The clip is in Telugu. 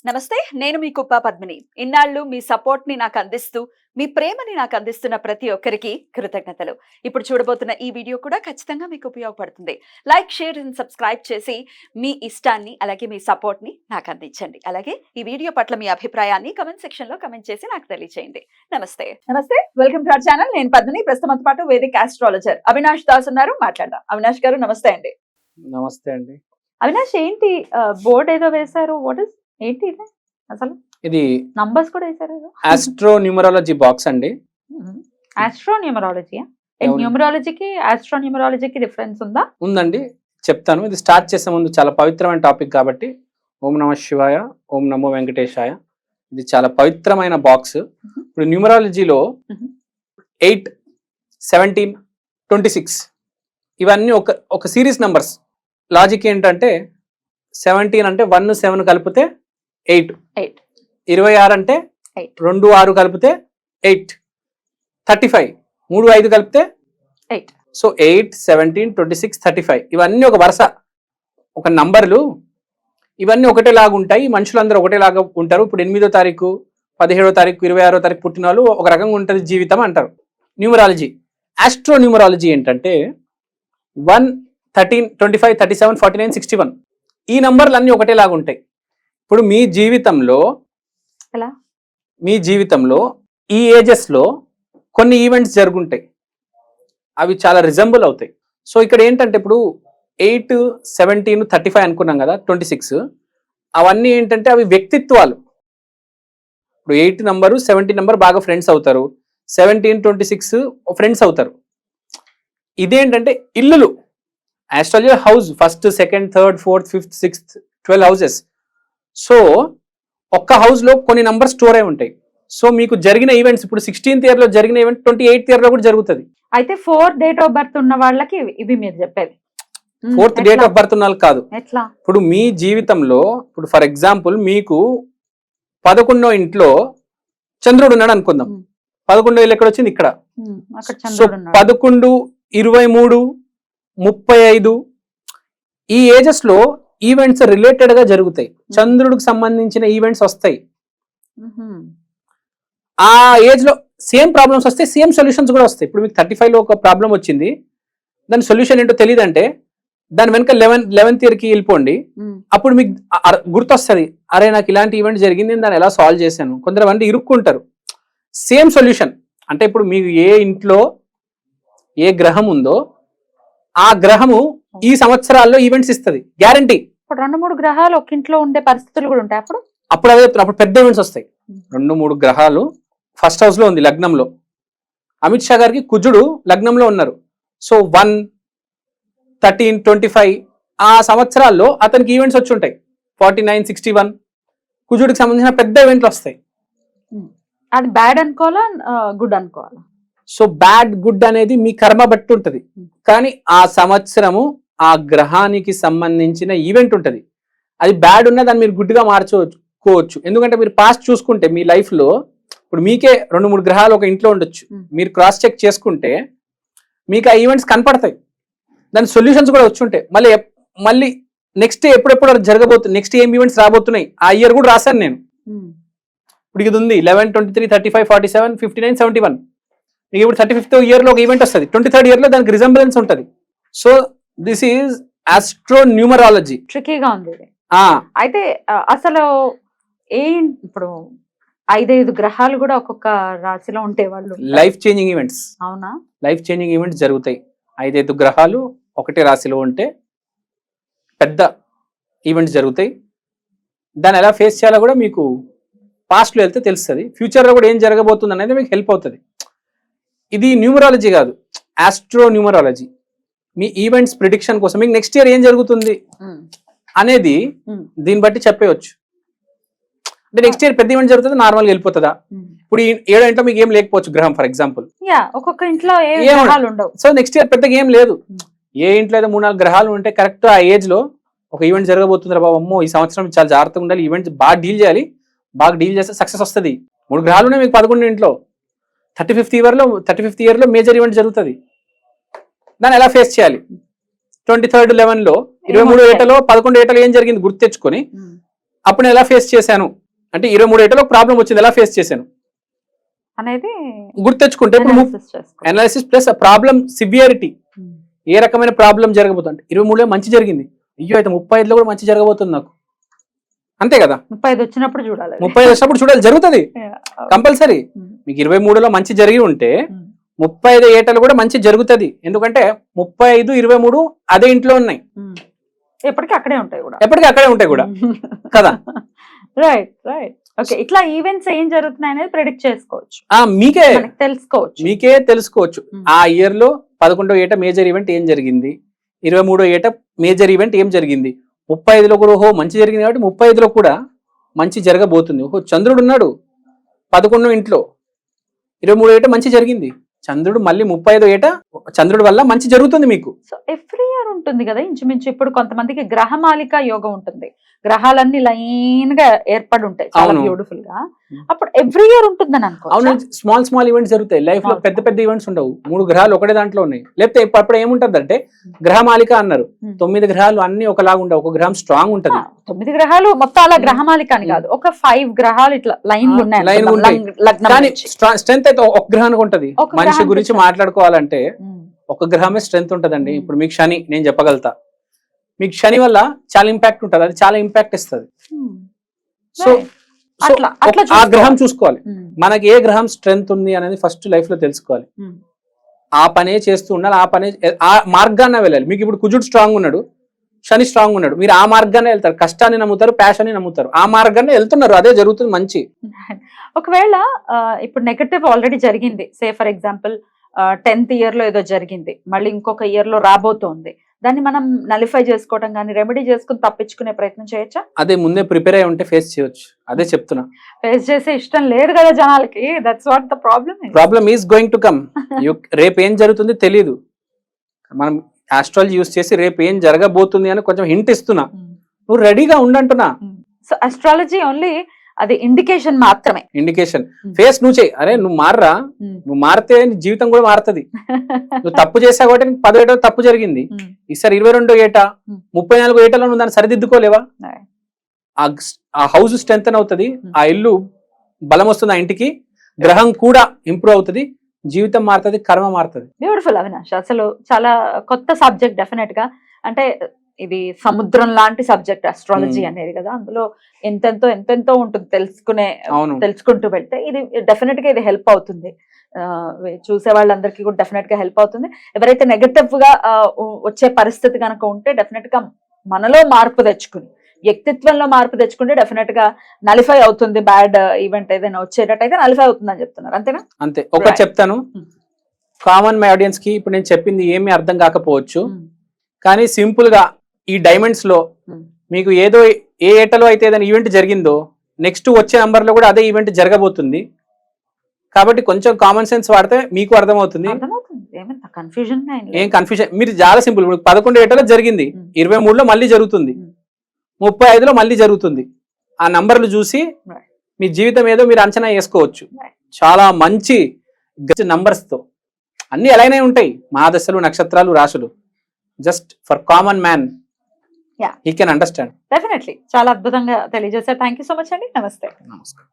నమస్తే, నేను మీ కుప్ప పద్మిని. ఇన్నాళ్ళు మీ సపోర్ట్ ని నాకు అందిస్తూ, మీ ప్రేమని నాకు అందిస్తున్న ప్రతి ఒక్కరికి కృతజ్ఞతలు. ఇప్పుడు చూడబోతున్న ఈ వీడియో కూడా ఖచ్చితంగా మీకు ఉపయోగపడుతుంది. లైక్, షేర్ అండ్ సబ్స్క్రైబ్ చేసి మీ ఇష్టాన్ని అలాగే మీ సపోర్ట్ ని నాకు అందించండి. అలాగే ఈ వీడియో పట్ల మీ అభిప్రాయాన్ని కమెంట్ సెక్షన్ లో కమెంట్ చేసి నాకు తెలియజేయండి. నమస్తే. Welcome to our channel. నేను పద్మిని. ప్రస్తుతం పాటు వేదిక ఆస్ట్రాలజర్ అవినాష్ దాస్ ఉన్నారు. మాట్లాడదాం. అవినాష్ గారు నమస్తే అండి. నమస్తే అండి. అవినాష్, ఏంటి బోర్డ్ ఏదో వేశారు? వాట్ ఇస్ ఏంటి ఇది? అసలు ఇది నంబర్స్ కూడా వేశారు. ఆస్ట్రో న్యూమరాలజీ బాక్స్ అండి. Astro numerology. న్యూమరాలజీకి ఆస్ట్రో న్యూమరాలజీకి డిఫరెన్స్ ఉందా? ఉందండి, చెప్తాను. ఇది స్టార్ట్ చేసే ముందు చాలా పవిత్రమైన టాపిక్ కాబట్టి ఓం నమ శివాయ, ఓం నమో వెంకటేశాయ. ఇది చాలా పవిత్రమైన బాక్స్. ఇప్పుడు న్యూమరాలజీలో 8, 17, 26 ఇవన్నీ ఒక సిరీస్ నంబర్స్. లాజిక్ ఏంటంటే 17 అంటే 1, 7 కలిపితే 8, 26 అంటే 2, 6 కలిపితే 8, 35 3, 5 కలిపితే 8. సో 8, 17, 26, 35 ఇవన్నీ ఒక వరుస, ఒక నంబర్లు. ఇవన్నీ ఒకటేలాగా ఉంటాయి. మనుషులందరూ ఒకటేలాగా ఉంటారు. ఇప్పుడు 8వ తారీఖు, 17వ తారీఖు, 26వ తారీఖు పుట్టిన వాళ్ళు ఒక రకంగా ఉంటుంది జీవితం అంటారు. న్యూమరాలజీ, ఆస్ట్రో న్యూమరాలజీ ఏంటంటే 1, 13, 25, 37, 49, 61 ఈ నంబర్లు అన్నీ ఒకటేలాగా ఉంటాయి. ఇప్పుడు మీ జీవితంలో ఈ ఏజెస్ లో కొన్ని ఈవెంట్స్ జరుగుంటాయి, అవి చాలా రిజంబుల్ అవుతాయి. సో ఇక్కడ ఏంటంటే ఇప్పుడు 8, 17, 35 అనుకున్నాం కదా, 26 అవన్నీ ఏంటంటే అవి వ్యక్తిత్వాలు. ఇప్పుడు 8 నంబరు 17 నంబర్ బాగా ఫ్రెండ్స్ అవుతారు, 17, 26 ఫ్రెండ్స్ అవుతారు. ఇదేంటంటే ఇల్లులు. Astrology house, 1st, 2nd, 3rd, 4th, 5th, 6th, 12 houses. So ఒక్క హౌస్ లో కొన్ని నంబర్ స్టోర్ అయి ఉంటాయి. సో మీకు జరిగిన ఈవెంట్స్, ఇప్పుడు 16th ఇయర్ లో జరిగిన ఈవెంట్ 28th ఇయర్ లో కూడా జరుగుతుంది. అయితే 4th డేట్ ఆఫ్ బర్త్ ఉన్న వాళ్ళకి ఇవి మీరు చెప్పేది. 4th డేట్ ఆఫ్ బర్త్ ఉన్న వాళ్ళకి కాదు. ఎట్లా? ఇప్పుడు మీ జీవితంలో, ఇప్పుడు ఫర్ ఎగ్జాంపుల్ మీకు 11వ ఇంట్లో చంద్రుడు ఉన్నాడు అనుకుందాం. 11వ ఇల్లు ఎక్కడ వచ్చింది? ఇక్కడ. సో 11, 23, 35 ఈ ఏజెస్ లో ఈవెంట్స్ రిలేటెడ్ గా జరుగుతాయి. చంద్రుడికి సంబంధించిన ఈవెంట్స్ వస్తాయి. ఆ ఏజ్ లో సేమ్ ప్రాబ్లమ్స్ వస్తాయి, సేమ్ సొల్యూషన్స్ కూడా వస్తాయి. ఇప్పుడు మీకు 35 లో ఒక ప్రాబ్లం వచ్చింది, దాని సొల్యూషన్ ఏంటో తెలియదంటే దాని వెనక 11th ఇయర్ కి వెళ్ళిపోండి. అప్పుడు మీకు గుర్తొస్తుంది, అరే నాకు ఇలాంటి ఈవెంట్ జరిగింది, నేను దాన్ని ఎలా సాల్వ్ చేశాను. కొందరు ఇరుక్కుంటారు. Same solution. అంటే ఇప్పుడు మీకు ఏ ఇంట్లో ఏ గ్రహం ఉందో ఆ గ్రహము ఈ సంవత్సరాల్లో ఈవెంట్స్ ఇస్తుంది, గ్యారంటీ. ఇప్పుడు 2-3 గ్రహాలు ఒక ఇంట్లో ఉండే పరిస్థితులు కూడా ఉంటాయి. అప్పుడు పెద్ద ఈవెంట్స్ వస్తాయి. 2-3 గ్రహాలు ఫస్ట్ హౌస్ లో ఉంది, లగ్నంలో. అమిత్ షా గారికి కుజుడు లగ్నంలో ఉన్నారు. సో 1, 13, 25 ఆ సంవత్సరాల్లో అతనికి ఈవెంట్స్ వచ్చి ఉంటాయి. 49, 61 కుజుడికి సంబంధించిన పెద్ద ఈవెంట్లు వస్తాయి. అది బ్యాడ్ అనుకోవాలా, గుడ్ అనుకోవాలా? సో బ్యాడ్ గుడ్ అనేది మీ కర్మ బట్టి ఉంటది, కానీ ఆ సంవత్సరము ఆ గ్రహానికి సంబంధించిన ఈవెంట్ ఉంటది. అది బ్యాడ్ ఉన్నా దాన్ని మీరు గుడ్ గా మార్చుకోవచ్చు. ఎందుకంటే మీరు పాస్ట్ చూసుకుంటే మీ లైఫ్ లో ఇప్పుడు మీకే 2-3 గ్రహాలు ఒక ఇంట్లో ఉండొచ్చు. మీరు క్రాస్ చెక్ చేసుకుంటే మీకు ఆ ఈవెంట్స్ కనపడతాయి, దాని సొల్యూషన్స్ కూడా వచ్చి ఉంటాయి. మళ్ళీ నెక్స్ట్ ఎప్పుడెప్పుడు జరగబోతుంది, నెక్స్ట్ ఏం ఈవెంట్స్ రాబోతున్నాయి ఆ ఇయర్ కూడా రాశాను నేను. ఇప్పుడు ఇది ఉంది 11, 23, 35, 47, 59, 71. ఇప్పుడు 35th ఇయర్ లో ఒక ఈవెంట్ వస్తుంది, 23rd ఇయర్ లో దానికి రిజంబులెన్స్ ఉంటుంది. So this is astro numerology. ట్రికీగా ఉంది. అయితే అసలు ఇప్పుడు 5 గ్రహాలు కూడా ఒక్కొక్క రాశిలో ఉంటే వాళ్ళు లైఫ్ చేంజింగ్ ఈవెంట్స్. అవునా? లైఫ్ చేంజింగ్ ఈవెంట్స్ జరుగుతాయి. 5 గ్రహాలు ఒకటే రాశిలో ఉంటే పెద్ద ఈవెంట్స్ జరుగుతాయి. దాన్ని ఎలా ఫేస్ చేయాలో కూడా మీకు పాస్ట్ లో వెళ్తే తెలుస్తుంది. ఫ్యూచర్ లో కూడా ఏం జరగబోతుంది అనేది మీకు హెల్ప్ అవుతుంది. ఇది న్యూమరాలజీ కాదు, ఆస్ట్రో న్యూమరాలజీ. మీ ఈవెంట్స్ ప్రిడిక్షన్ కోసం మీకు నెక్స్ట్ ఇయర్ ఏం జరుగుతుంది అనేది దీన్ని బట్టి చెప్పవచ్చు. అంటే నెక్స్ట్ ఇయర్ పెద్ద ఈవెంట్ జరుగుతుంది, నార్మల్గా వెళ్ళిపోతుందా? ఇప్పుడు 7వ ఇంట్లో మీకు ఏం లేకపోవచ్చు గ్రహం, ఫర్ ఎగ్జాంపుల్. ఒక్కొక్క ఇంట్లో సో నెక్స్ట్ ఇయర్ పెద్దగా ఏం లేదు. ఏ ఇంట్లో అయితే 3-4 గ్రహాలు ఉంటే కరెక్ట్ ఆ ఏజ్ లో ఒక ఈవెంట్ జరగబోతుంది. బాబు అమ్మో ఈ సంవత్సరం చాలా జాగ్రత్తగా ఉండాలి, ఈవెంట్ బాగా డీల్ చేయాలి, బాగా డీల్ చేస్తే సక్సెస్ వస్తుంది. 3 గ్రహాలు ఉన్నాయి మీకు 11 ఇంట్లో. 35th ఇయర్ లో మేజర్ ఈవెంట్ జరుగుతుంది. దాన్ని ఎలా ఫేస్ చేయాలి? 23rd 11 లో 23 ఏటలో 11 ఏటలో ఏం జరిగింది గుర్తు తెచ్చుకొని అప్పుడు నేను ఎలా ఫేస్ చేశాను అంటే 23 ఏటలో ప్రాబ్లం వచ్చింది, ఎలా ఫేస్ చేశాను అనేది గుర్తెచ్చుకుంటే ఇప్పుడు analysis చేసుకో. అనాలిసిస్ ప్లస్ ప్రాబ్లం సివియారిటీ, ఏ రకమైన ప్రాబ్లం జరగబోతుంది. 23లో మంచి జరిగింది, అయ్యో అయితే 35లో కూడా మంచి జరగబోతుంది నాకు, అంతే కదా. 35 వచ్చినప్పుడు చూడాలి. 35 వచ్చినప్పుడు చూడాలి, జరుగుతుంది కంపల్సరీ. మీకు 23లో మంచి జరిగి ఉంటే 35 ఏటలు కూడా మంచి జరుగుతుంది. ఎందుకంటే 35, 23 అదే ఇంట్లో ఉన్నాయి, ఎప్పటికీ అక్కడే ఉంటాయి కూడా, ఎప్పటికీ అక్కడే ఉంటాయి కూడా కదా. Right right. ఓకే, ఇట్లా ఈవెంట్స్ ఏం జరుగుతున్నాయి అనేది ప్రెడిక్ట్ చేసుకోవచ్చు, మీకే మనకి తెలుసుకోవచ్చు. మీకే తెలుసుకోవచ్చు. ఆ ఇయర్ లో 11వ ఏట మేజర్ ఈవెంట్ ఏం జరిగింది, 23వ ఏట మేజర్ ఈవెంట్ ఏం జరిగింది, 35లో కూడా ఓహో మంచి జరిగింది కాబట్టి 35లో కూడా మంచి జరగబోతుంది. ఓహో చంద్రుడు ఉన్నాడు 11 ఇంట్లో, 23 ఏట మంచి జరిగింది, చంద్రుడు మళ్ళీ 35 ఏట చంద్రుడి వల్ల మంచి జరుగుతుంది మీకు. సో ఎవ్రీ ఇయర్ ఉంటుంది కదా ఇంచుమించు. ఇప్పుడు కొంతమందికి గ్రహమాలిక యోగం ఉంటుంది, గ్రహాలన్నీ లైన్ గా ఏర్పడి ఉంటాయి చాలా అవును. బ్యూటిఫుల్ గా, అప్పుడు ఎవ్రీ ఇయర్ ఉంటుందని అవును, అనుకో. స్మాల్ ఈవెంట్స్ జరుగుతాయి లైఫ్ లో, Small, పెద్ద పెద్ద ఈవెంట్స్ ఉండవు. 3 గ్రహాలు ఒకటే దాంట్లో ఉన్నాయి. లేకపోతే అప్పుడు ఏముంటది అంటే గ్రహమాలిక అన్నారు, 9 గ్రహాలు అన్ని ఒకలాగా ఉండవు, ఒక గ్రహం స్ట్రాంగ్ ఉంటది. 9 గ్రహాలు మొత్తం అలా గ్రహమాలిక అని కాదు, ఒక 5 గ్రహాలు ఇట్లా లైన్ ఉన్నాయి లైన్ అనుకుందాం, ఉంటాయి. లగ్నం కానీ నుంచి. స్ట్రెంత్ అయితే ఒక గ్రహానికి ఉంటది. ఒక మనిషి గ్రహానికి గురించి ఉంటుంది. మాట్లాడుకోవాలంటే ఒక గ్రహమే స్ట్రెంత్ ఉంటదండి. ఇప్పుడు మీకు శని నేను చెప్పగలుగుతా, మీకు శని వల్ల చాలా ఇంపాక్ట్ ఉంటది, అది చాలా ఇంపాక్ట్ ఇస్తుంది. సో అట్లా అట్లా ఆ గ్రహం చూసుకోవాలి. చూసుకోవాలి, మనకి ఏ గ్రహం స్ట్రెంత్ ఉంది అనేది ఫస్ట్ లైఫ్ లో తెలుసుకోవాలి. ఆ పనే చేస్తూ ఉండాలి, ఆ పనే ఆ మార్గాన్ని వెళ్ళాలి. మీకు ఇప్పుడు కుజుడు స్ట్రాంగ్ ఉన్నాడు, శని స్ట్రాంగ్ ఉన్నాడు, మీరు ఆ మార్గాన్ని వెళ్తారు, కష్టాన్ని నమ్ముతారు, ప్యాషన్ నమ్ముతారు, ఆ మార్గాన్ని వెళ్తున్నారు, అదే జరుగుతుంది మంచి. ఒకవేళ ఇప్పుడు నెగటివ్ ఆల్రెడీ జరిగింది, say for example 10th year లో ఏదో జరిగింది, మళ్ళీ ఇంకొక ఇయర్ లో రాబోతోంది, దాన్ని మనం నలిఫై చేసుకోవడం కానీ రెమెడీ చేసుకుని తప్పించుకునే ప్రయత్నం చేయొచ్చా? అదే ముందే ప్రిపేర్ అయి ఉంటే ఫేస్ చేయొచ్చు, అదే చెప్తున్నా. ఫేస్ చేసే ఇష్టం లేదు కదా జనాలకి, that's what the problem. Problem is going to come. రేపు ఏం జరుగుతుంది తెలియదు, మనం ఆస్ట్రాలజీ యూస్ చేసి రేపు ఏం జరగబోతుంది అని కొంచెం హింట్ ఇస్తున్నా, నువ్వు రెడీగా ఉండంటున్నా. సో అస్ట్రాలజీ ఓన్లీ అది ఇండికేషన్ మాత్రమే. ఇండికేషన్ ఫేస్ నువ్వు చేయి, అరే నువ్వు మారరా, నువ్వు మారితే నీ జీవితం కూడా మారుతుంది. నువ్వు తప్పు చేసావు కాబట్టి నీకు 10 ఏటలో తప్పు జరిగింది, ఈసారి 22 ఏట 34 ఏటలో నువ్వు దాన్ని సరిదిద్దుకోలేవా? ఆ హౌస్ స్ట్రెంత్ అవుతుంది, ఆ ఇల్లు బలం వస్తుంది, ఆ ఇంటికి గ్రహం కూడా ఇంప్రూవ్ అవుతుంది, జీవితం మారుతుంది, కర్మ మారుతుంది. బ్యూటిఫుల్ అవినాష్, అసలు చాలా కొత్త సబ్జెక్ట్ డెఫినెట్ గా. అంటే ఇది సముద్రం లాంటి సబ్జెక్ట్ అస్ట్రాలజీ అనేది కదా, అందులో ఎంతెంతో ఉంటుంది తెలుసుకుంటూ వెళ్తే ఇది డెఫినెట్ గా ఇది హెల్ప్ అవుతుంది. చూసే వాళ్ళందరికీ కూడా డెఫినెట్ గా హెల్ప్ అవుతుంది. ఎవరైతే నెగటివ్ గా వచ్చే పరిస్థితి కనుక ఉంటే డెఫినెట్ గా మనలో మార్పు తెచ్చుకుని, వ్యక్తిత్వంలో మార్పు తెచ్చుకుంటే డెఫినెట్ గా నలిఫై అవుతుంది. బ్యాడ్ ఈవెంట్ ఏదైనా వచ్చేటట్టయితే నలిఫై అవుతుంది అని చెప్తున్నారు, అంతేనా? అంతే. ఒకటి చెప్తాను, కామన్ మై ఆడియన్స్ కి ఇప్పుడు నేను చెప్పింది ఏమీ అర్థం కాకపోవచ్చు, కానీ సింపుల్ గా ఈ డైమండ్స్ లో మీకు ఏదో ఏ ఏటలో అయితే ఏదైనా ఈవెంట్ జరిగిందో నెక్స్ట్ వచ్చే నంబర్ లో కూడా అదే ఈవెంట్ జరగబోతుంది. కాబట్టి కొంచెం కామన్ సెన్స్ వాడితే మీకు అర్థమవుతుంది. ఏం కన్ఫ్యూజన్, మీరు చాలా సింపుల్. ఇప్పుడు 11 ఏటలో జరిగింది, 23లో మళ్ళీ జరుగుతుంది, 35లో మళ్ళీ జరుగుతుంది. ఆ నంబర్లు చూసి మీ జీవితం ఏదో మీరు అంచనా వేసుకోవచ్చు. చాలా మంచి నంబర్స్ తో అన్ని ఎలానే ఉంటాయి, మహాదశలు, నక్షత్రాలు, రాశులు. Just for common man he can understand. Definitely చాలా అద్భుతంగా తెలియజేశారు. థ్యాంక్ యూ సో మచ్ అండి. నమస్తే. నమస్కారం.